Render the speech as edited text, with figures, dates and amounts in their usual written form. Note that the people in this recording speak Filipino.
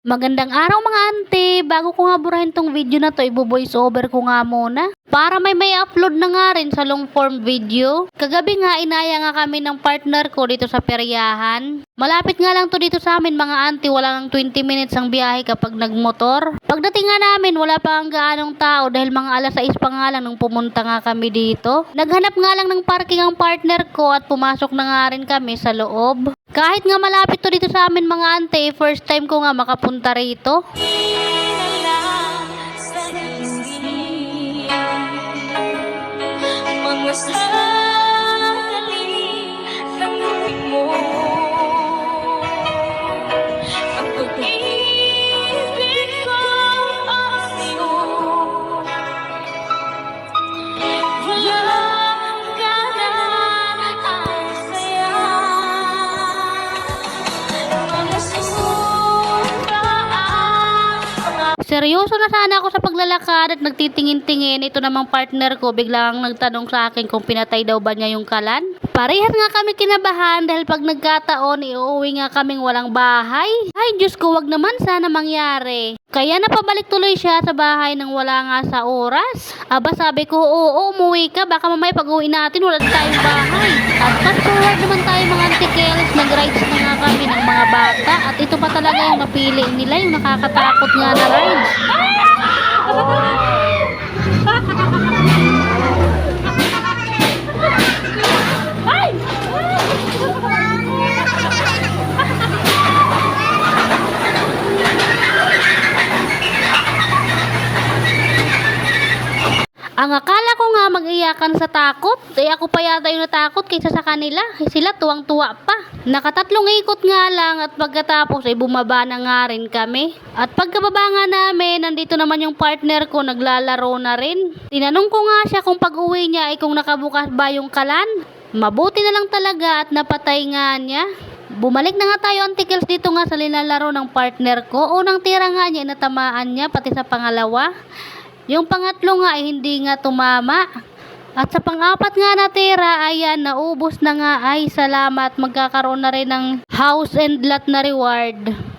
Magandang araw mga ante. Bago ko nga burahin tong video na to, ibo-voice over ko nga muna. Para may upload na nga rin sa long form video. Kagabi nga inaya nga kami ng partner ko dito sa peryahan. Malapit nga lang to dito sa amin mga ante, wala nang 20 minutes ang biyahe kapag nagmotor. Pagdating nga namin, wala pa ang gaanong tao dahil mga alas 6 pa nga lang nung pumunta nga kami dito. Naghanap nga lang ng parking ang partner ko at pumasok na nga rin kami sa loob. Kahit nga malapit to dito sa amin mga ante, first time ko nga makapunta rito. Seryoso na sana ako sa paglalakad at nagtitingin-tingin. Ito namang partner ko biglang nagtanong sa akin kung pinatay daw ba niya yung kalan. Parehas nga kami kinabahan dahil pag nagkataon iuwi nga kaming walang bahay. Ay Diyos ko, wag naman sana mangyari. Kaya napabalik tuloy siya sa bahay nang wala nga sa oras. Aba sabi ko, oo umuwi ka, baka mamaya pag uwi natin wala tayong bahay. At fast forward naman tayo mga antikels, nag-rides na nga kami ng mga bata. At ito pa talaga yung napili nila, yung nakakatakot nga na rides. Ang akala ko nga mag-iyakan sa takot, ako pa yata yung natakot kaysa sa kanila. Sila tuwang-tuwa pa. Nakatatlong ikot nga lang at pagkatapos bumaba na nga rin kami. At pagkababa nga namin, nandito naman yung partner ko, naglalaro na rin. Tinanong ko nga siya kung pag-uwi niya ay kung nakabukas ba yung kalan. Mabuti na lang talaga at napatay nga niya. Bumalik na nga tayo antikels dito nga sa nilalaro ng partner ko. Unang tira nga niya, natamaan niya, pati sa pangalawa. Yung pangatlo nga ay hindi nga tumama. At sa pang-apat nga natira, ayan, naubos na nga. Ay salamat, magkakaroon na rin ng house and lot na reward.